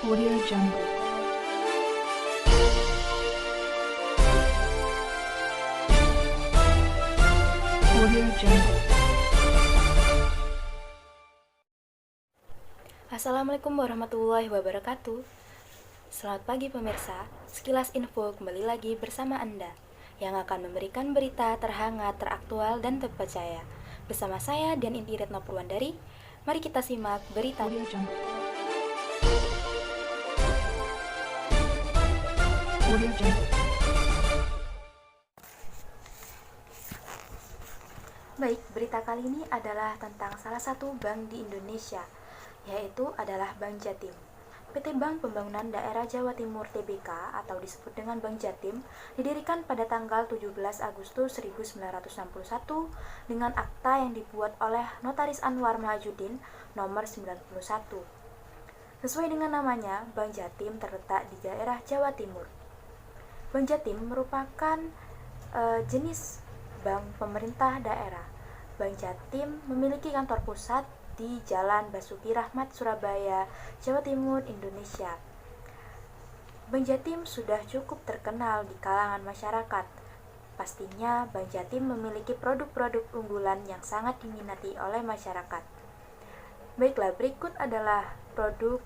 Audio Jungle. Audio Jungle. Assalamualaikum warahmatullahi wabarakatuh. Selamat pagi pemirsa, sekilas info kembali lagi bersama Anda yang akan memberikan berita terhangat, teraktual, dan terpercaya. Bersama saya Dian Inti Retno Purwandari. Mari kita simak berita. Audio Jungle. Audio Jungle. Baik, berita kali ini adalah tentang salah satu bank di Indonesia, yaitu adalah Bank Jatim. PT Bank Pembangunan Daerah Jawa Timur (TBK) atau disebut dengan Bank Jatim didirikan pada tanggal 17 Agustus 1961 dengan akta yang dibuat oleh Notaris Anwar Mahajuddin nomor 91. Sesuai dengan namanya, Bank Jatim terletak di daerah Jawa Timur. Bank Jatim merupakan jenis bank pemerintah daerah. Bank Jatim memiliki kantor pusat di Jalan Basuki Rahmat, Surabaya, Jawa Timur, Indonesia. Bank Jatim sudah cukup terkenal di kalangan masyarakat. Pastinya Bank Jatim memiliki produk-produk unggulan yang sangat diminati oleh masyarakat. Baiklah, berikut adalah produk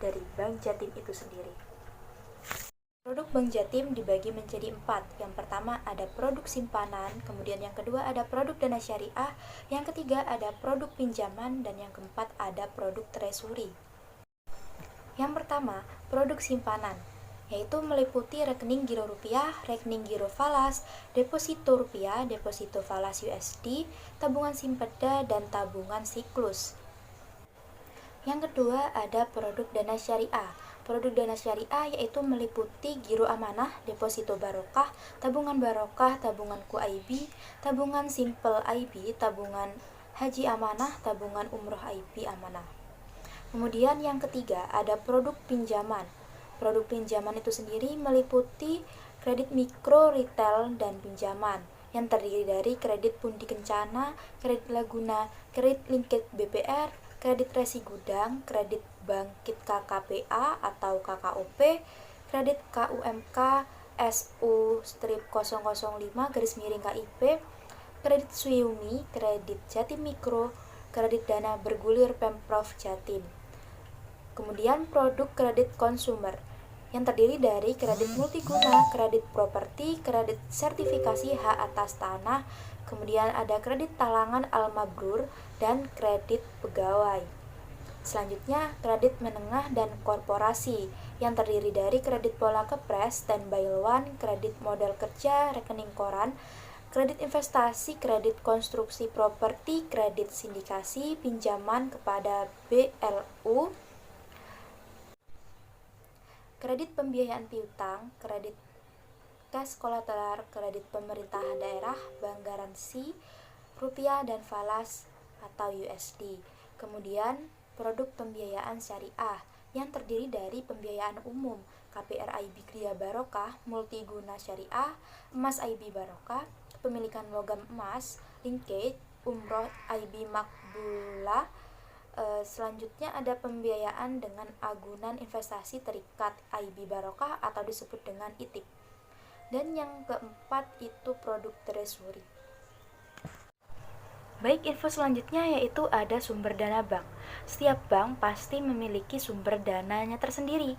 dari Bank Jatim itu sendiri. Produk Bank Jatim dibagi menjadi 4. Yang pertama ada produk simpanan, kemudian yang kedua ada produk dana syariah, yang ketiga ada produk pinjaman, dan yang keempat ada produk treasury. Yang pertama, produk simpanan, yaitu meliputi rekening giro rupiah, rekening giro falas, deposito rupiah, deposito falas USD, tabungan simpeda, dan tabungan siklus. Yang kedua ada produk dana syariah. Produk dana syariah yaitu meliputi giro amanah, deposito barokah, tabungan barokah, tabungan QIB, tabungan simple IB, tabungan haji amanah, tabungan umroh IB amanah. Kemudian yang ketiga ada produk pinjaman. Produk pinjaman itu sendiri meliputi kredit mikro, retail, dan pinjaman yang terdiri dari kredit pundi kencana, kredit laguna, kredit linked BPR, kredit resi gudang, kredit bangkit KKPA atau KKOP, kredit KUMK SU-005-KIP, kredit Suyumi, kredit Jatim Mikro, kredit dana bergulir Pemprov Jatim. Kemudian produk kredit konsumer yang terdiri dari kredit multiguna, kredit properti, kredit sertifikasi hak atas tanah, kemudian ada kredit talangan al-mabrur, dan kredit pegawai. Selanjutnya, kredit menengah dan korporasi yang terdiri dari kredit pola kepres, standby loan, kredit modal kerja, rekening koran, kredit investasi, kredit konstruksi properti, kredit sindikasi, pinjaman kepada BLU, kredit pembiayaan piutang, kredit cash kolateral, kredit pemerintah daerah, bank garansi, rupiah dan falas atau USD. Kemudian produk pembiayaan syariah yang terdiri dari pembiayaan umum, KPR IB Kriya Barokah, multiguna syariah, emas IB Barokah, kepemilikan logam emas, linkage, umroh IB Makbula. Selanjutnya ada pembiayaan dengan agunan investasi terikat IB Barokah atau disebut dengan ITIP. Dan yang keempat itu produk treasury. Baik, info selanjutnya yaitu ada sumber dana bank. Setiap bank pasti memiliki sumber dananya tersendiri.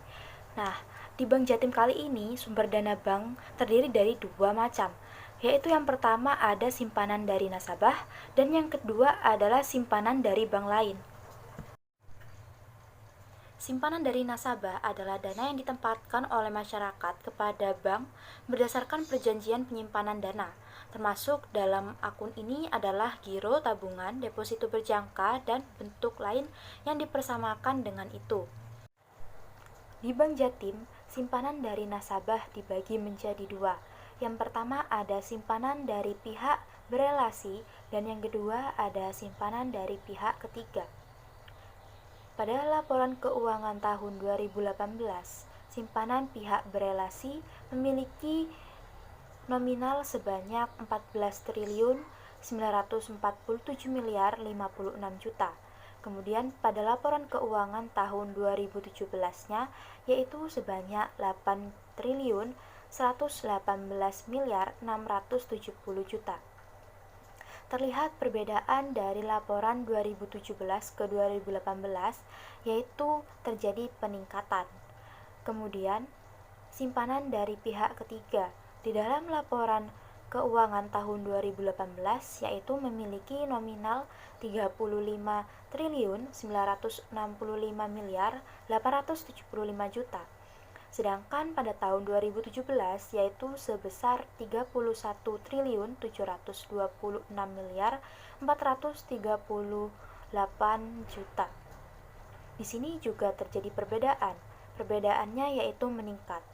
Nah, di Bank Jatim kali ini sumber dana bank terdiri dari dua macam, yaitu yang pertama ada simpanan dari nasabah dan yang kedua adalah simpanan dari bank lain. Simpanan dari nasabah adalah dana yang ditempatkan oleh masyarakat kepada bank berdasarkan perjanjian penyimpanan dana. Termasuk dalam akun ini adalah giro, tabungan, deposito berjangka, dan bentuk lain yang dipersamakan dengan itu. Di Bank Jatim, simpanan dari nasabah dibagi menjadi dua. Yang pertama ada simpanan dari pihak berelasi dan yang kedua ada simpanan dari pihak ketiga. Pada laporan keuangan tahun 2018, simpanan pihak berelasi memiliki nominal sebanyak 14 triliun 947 miliar 56 juta. Kemudian pada laporan keuangan tahun 2017-nya yaitu sebanyak 8 triliun 118 miliar 670 juta. Terlihat perbedaan dari laporan 2017 ke 2018 yaitu terjadi peningkatan. Kemudian simpanan dari pihak ketiga di dalam laporan keuangan tahun 2018 yaitu memiliki nominal 35 triliun 965 miliar 875 juta. Sedangkan pada tahun 2017 yaitu sebesar 31 triliun 726 miliar 438 juta. Di sini juga terjadi perbedaan. Perbedaannya yaitu meningkat.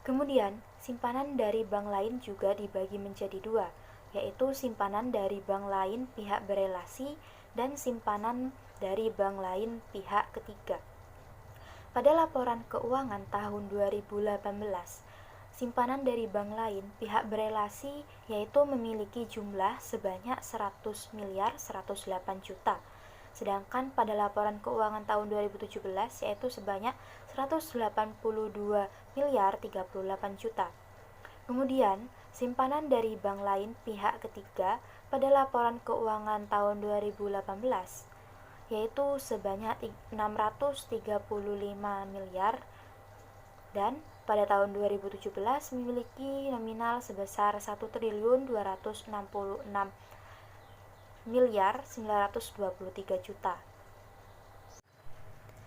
Kemudian, simpanan dari bank lain juga dibagi menjadi dua, yaitu simpanan dari bank lain pihak berelasi dan simpanan dari bank lain pihak ketiga. Pada laporan keuangan tahun 2018, simpanan dari bank lain pihak berelasi yaitu memiliki jumlah sebanyak 100 miliar 108 juta. Sedangkan pada laporan keuangan tahun 2017 yaitu sebanyak 182 miliar 38 juta. Kemudian, simpanan dari bank lain pihak ketiga pada laporan keuangan tahun 2018 yaitu sebanyak 635 miliar dan pada tahun 2017 memiliki nominal sebesar 1 triliun 266 miliar 923 juta.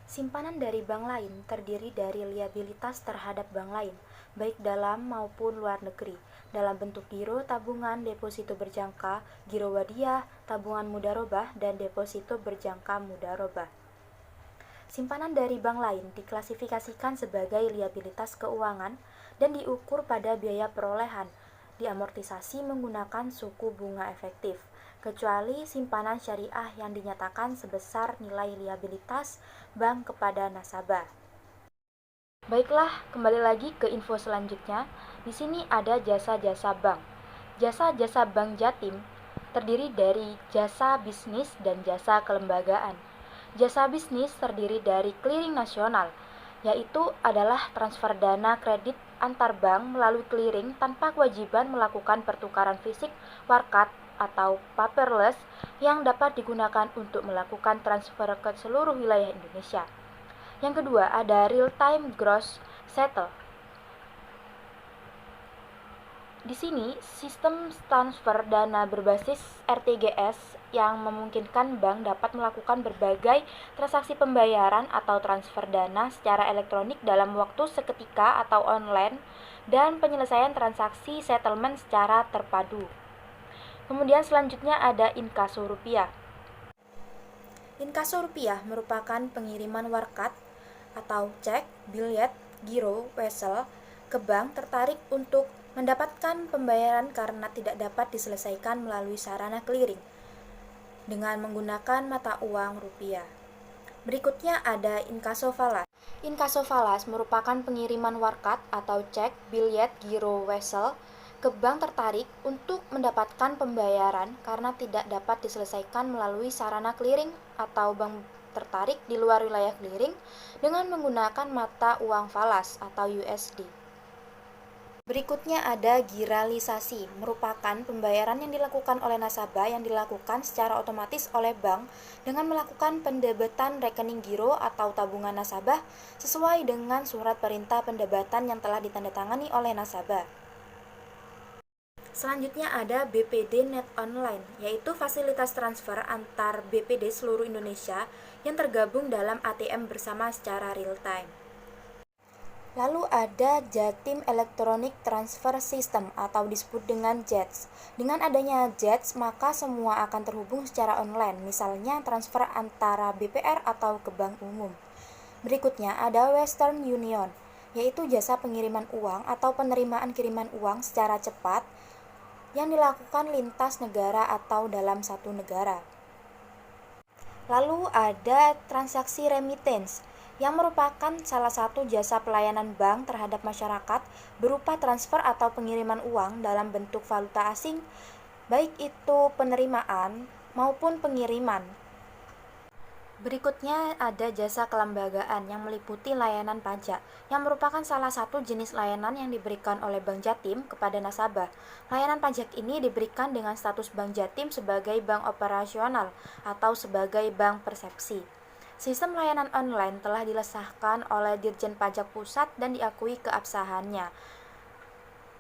Simpanan dari bank lain terdiri dari liabilitas terhadap bank lain, baik dalam maupun luar negeri, dalam bentuk giro tabungan deposito berjangka, giro wadiah, tabungan mudharabah, dan deposito berjangka mudharabah. Simpanan dari bank lain diklasifikasikan sebagai liabilitas keuangan dan diukur pada biaya perolehan, diamortisasi menggunakan suku bunga efektif, kecuali simpanan syariah yang dinyatakan sebesar nilai liabilitas bank kepada nasabah. Baiklah, kembali lagi ke info selanjutnya. Di sini ada jasa-jasa bank. Jasa-jasa Bank Jatim terdiri dari jasa bisnis dan jasa kelembagaan. Jasa bisnis terdiri dari clearing nasional, yaitu adalah transfer dana kredit antar bank melalui clearing tanpa kewajiban melakukan pertukaran fisik warkat atau paperless yang dapat digunakan untuk melakukan transfer ke seluruh wilayah Indonesia. Yang kedua ada real-time gross settle. Di sini, sistem transfer dana berbasis RTGS yang memungkinkan bank dapat melakukan berbagai transaksi pembayaran atau transfer dana secara elektronik dalam waktu seketika atau online dan penyelesaian transaksi settlement secara terpadu. Kemudian selanjutnya ada inkaso rupiah. Inkaso rupiah merupakan pengiriman warkat atau cek, billet, giro, wesel ke bank tertarik untuk mendapatkan pembayaran karena tidak dapat diselesaikan melalui sarana clearing dengan menggunakan mata uang rupiah. Berikutnya ada inkaso falas. Inkaso falas merupakan pengiriman warkat atau cek, billet, giro, wesel ke bank tertarik untuk mendapatkan pembayaran karena tidak dapat diselesaikan melalui sarana clearing atau bank tertarik di luar wilayah clearing dengan menggunakan mata uang falas atau USD. Berikutnya ada giralisasi, merupakan pembayaran yang dilakukan oleh nasabah yang dilakukan secara otomatis oleh bank dengan melakukan pendebetan rekening giro atau tabungan nasabah sesuai dengan surat perintah pendebatan yang telah ditandatangani oleh nasabah. Selanjutnya ada BPD Net Online, yaitu fasilitas transfer antar BPD seluruh Indonesia yang tergabung dalam ATM bersama secara real time. Lalu ada Jatim Electronic Transfer System atau disebut dengan JETS. Dengan adanya JETS, maka semua akan terhubung secara online, misalnya transfer antara BPR atau ke bank umum. Berikutnya ada Western Union, yaitu jasa pengiriman uang atau penerimaan kiriman uang secara cepat yang dilakukan lintas negara atau dalam satu negara. Lalu ada transaksi remittance, yang merupakan salah satu jasa pelayanan bank terhadap masyarakat berupa transfer atau pengiriman uang dalam bentuk valuta asing baik itu penerimaan maupun pengiriman. Berikutnya ada jasa kelembagaan yang meliputi layanan pajak, yang merupakan salah satu jenis layanan yang diberikan oleh Bank Jatim kepada nasabah. Layanan pajak ini diberikan dengan status Bank Jatim sebagai bank operasional atau sebagai bank persepsi. Sistem layanan online telah dilesahkan oleh Dirjen Pajak Pusat dan diakui keabsahannya.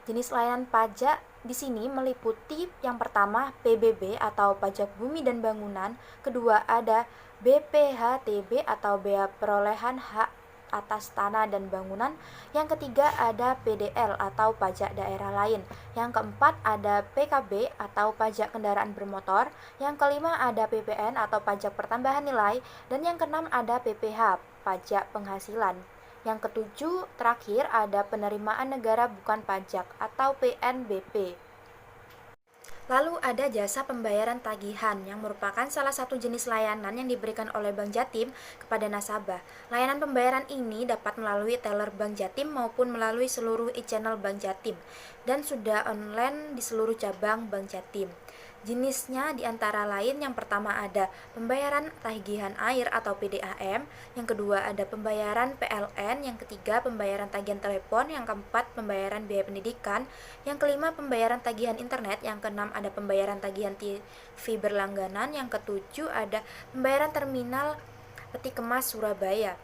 Jenis layanan pajak di sini meliputi yang pertama PBB atau pajak bumi dan bangunan, kedua ada BPHTB atau bea perolehan hak atas tanah dan bangunan, yang ketiga ada PDL atau pajak daerah lain, yang keempat ada PKB atau pajak kendaraan bermotor, yang kelima ada PPN atau pajak pertambahan nilai, dan yang keenam ada PPH, pajak penghasilan. Yang ketujuh terakhir ada penerimaan negara bukan pajak atau PNBP. Lalu ada jasa pembayaran tagihan yang merupakan salah satu jenis layanan yang diberikan oleh Bank Jatim kepada nasabah. Layanan pembayaran ini dapat melalui teller Bank Jatim maupun melalui seluruh e-channel Bank Jatim dan sudah online di seluruh cabang Bank Jatim. Jenisnya diantara lain yang pertama ada pembayaran tagihan air atau PDAM, yang kedua ada pembayaran PLN, yang ketiga pembayaran tagihan telepon, yang keempat pembayaran biaya pendidikan, yang kelima pembayaran tagihan internet, yang keenam ada pembayaran tagihan TV berlangganan, yang ketujuh ada pembayaran terminal peti kemas Surabaya.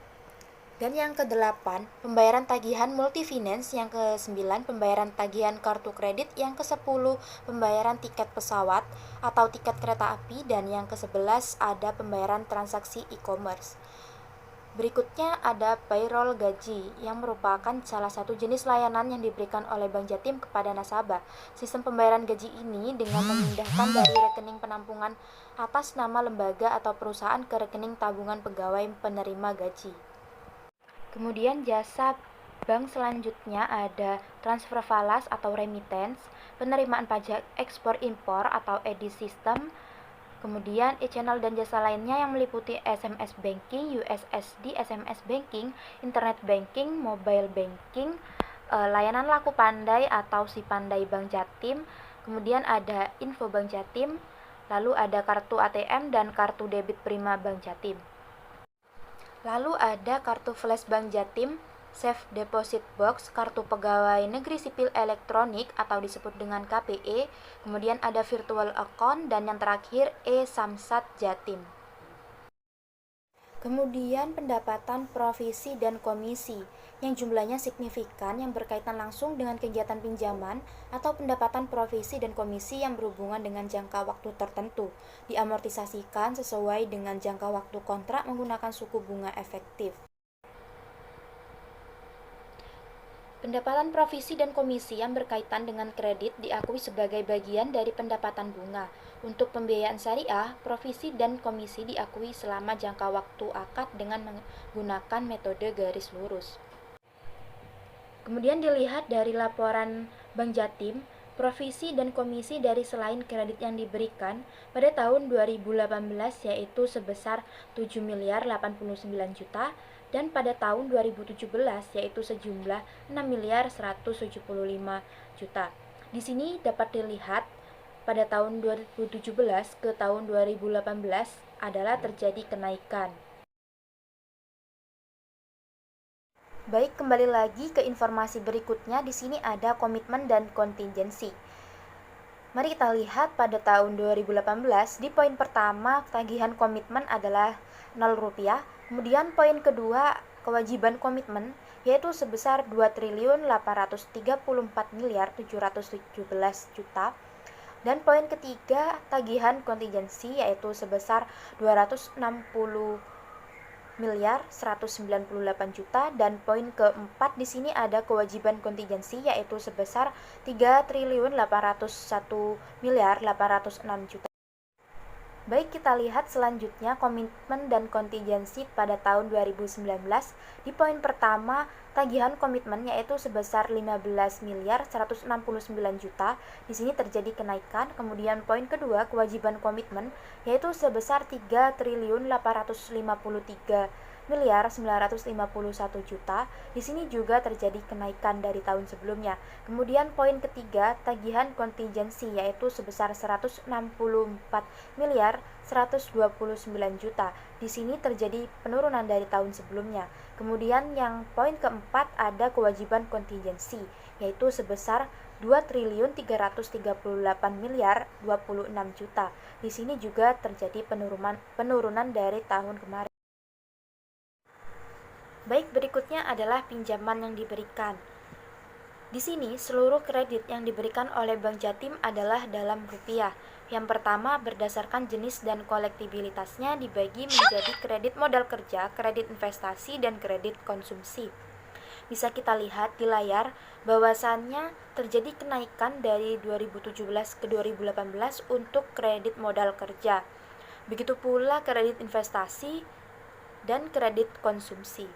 Dan yang ke-8, pembayaran tagihan multifinance, yang ke-9, pembayaran tagihan kartu kredit, yang ke-10, pembayaran tiket pesawat atau tiket kereta api, dan yang ke-11 ada pembayaran transaksi e-commerce. Berikutnya ada payroll gaji, yang merupakan salah satu jenis layanan yang diberikan oleh Bank Jatim kepada nasabah. Sistem pembayaran gaji ini dengan memindahkan dari rekening penampungan atas nama lembaga atau perusahaan ke rekening tabungan pegawai penerima gaji. Kemudian jasa bank selanjutnya ada transfer falas atau remittance, penerimaan pajak ekspor impor atau EDI system, kemudian e-channel dan jasa lainnya yang meliputi SMS banking, USSD, SMS banking, internet banking, mobile banking, layanan laku pandai atau si pandai Bank Jatim, kemudian ada info Bank Jatim, lalu ada kartu ATM dan kartu debit prima Bank Jatim. Lalu ada kartu flash Bank Jatim, Safe Deposit Box, kartu pegawai negeri sipil elektronik atau disebut dengan KPE, kemudian ada virtual account, dan yang terakhir e-Samsat Jatim. Kemudian pendapatan provisi dan komisi yang jumlahnya signifikan yang berkaitan langsung dengan kegiatan pinjaman atau pendapatan provisi dan komisi yang berhubungan dengan jangka waktu tertentu diamortisasikan sesuai dengan jangka waktu kontrak menggunakan suku bunga efektif. Pendapatan provisi dan komisi yang berkaitan dengan kredit diakui sebagai bagian dari pendapatan bunga. Untuk pembiayaan syariah, provisi dan komisi diakui selama jangka waktu akad dengan menggunakan metode garis lurus. Kemudian dilihat dari laporan Bank Jatim, provisi dan komisi dari selain kredit yang diberikan pada tahun 2018 yaitu sebesar 7 miliar 89 juta, dan pada tahun 2017 yaitu sejumlah 6 miliar 175 juta. Di sini dapat dilihat pada tahun 2017 ke tahun 2018 adalah terjadi kenaikan. Baik, kembali lagi ke informasi berikutnya. Di sini ada komitmen dan kontingensi. Mari kita lihat pada tahun 2018, di poin pertama tagihan komitmen adalah Rp0, kemudian poin kedua kewajiban komitmen yaitu sebesar 2.834.717 juta, dan poin ketiga tagihan kontingensi yaitu sebesar 260.198 juta, dan poin keempat di sini ada kewajiban kontingensi yaitu sebesar 3.801.806 juta. Baik, kita lihat selanjutnya komitmen dan kontingensi pada tahun 2019. Di poin pertama, tagihan komitmen yaitu sebesar 15.169 juta. Di sini terjadi kenaikan. Kemudian poin kedua, kewajiban komitmen yaitu sebesar 3.853.717 miliar 951 juta. Di sini juga terjadi kenaikan dari tahun sebelumnya. Kemudian poin ketiga, tagihan kontingensi yaitu sebesar 164 miliar 129 juta. Di sini terjadi penurunan dari tahun sebelumnya. Kemudian yang poin keempat ada kewajiban kontingensi yaitu sebesar 2.338 miliar 26 juta. Di sini juga terjadi penurunan dari tahun kemarin. Baik, berikutnya adalah pinjaman yang diberikan. Di sini seluruh kredit yang diberikan oleh Bank Jatim adalah dalam rupiah. Yang pertama, berdasarkan jenis dan kolektibilitasnya dibagi menjadi kredit modal kerja, kredit investasi, dan kredit konsumsi. Bisa kita lihat di layar bahwasannya terjadi kenaikan dari 2017 ke 2018 untuk kredit modal kerja. Begitu pula kredit investasi dan kredit konsumsi.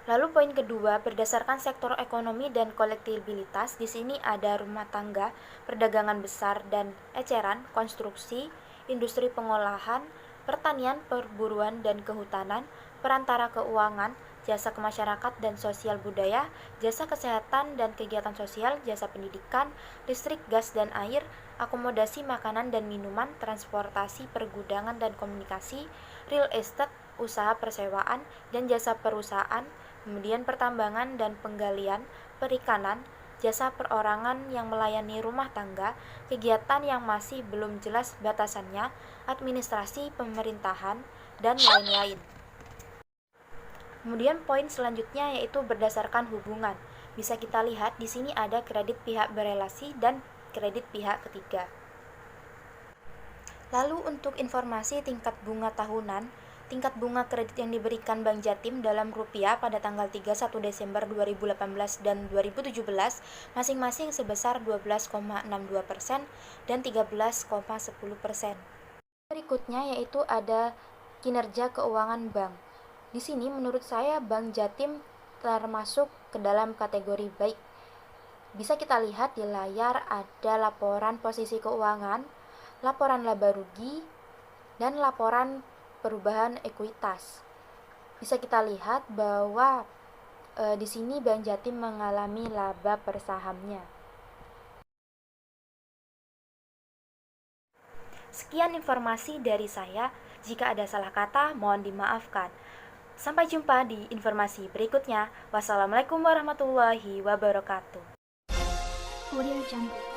Lalu poin kedua, berdasarkan sektor ekonomi dan kolektibilitas, di sini ada rumah tangga, perdagangan besar dan eceran, konstruksi, industri pengolahan, pertanian, perburuan dan kehutanan, perantara keuangan, jasa kemasyarakat dan sosial budaya, jasa kesehatan dan kegiatan sosial, jasa pendidikan, listrik, gas dan air, akomodasi makanan dan minuman, transportasi, pergudangan dan komunikasi, real estate, usaha persewaan dan jasa perusahaan, kemudian pertambangan dan penggalian, perikanan, jasa perorangan yang melayani rumah tangga, kegiatan yang masih belum jelas batasannya, administrasi pemerintahan, dan lain-lain. Kemudian poin selanjutnya yaitu berdasarkan hubungan. Bisa kita lihat di sini ada kredit pihak berelasi dan kredit pihak ketiga. Lalu untuk informasi tingkat bunga tahunan, tingkat bunga kredit yang diberikan Bank Jatim dalam rupiah pada tanggal 31 Desember 2018 dan 2017 masing-masing sebesar 12,62% dan 13,10%. Berikutnya yaitu ada kinerja keuangan bank. Di sini menurut saya Bank Jatim termasuk ke dalam kategori baik. Bisa kita lihat di layar ada laporan posisi keuangan, laporan laba rugi, dan laporan perubahan ekuitas. Bisa kita lihat bahwa di sini Bank Jatim mengalami laba per sahamnya. Sekian informasi dari saya. Jika ada salah kata, mohon dimaafkan. Sampai jumpa di informasi berikutnya. Wassalamualaikum warahmatullahi wabarakatuh. Audio Jungle.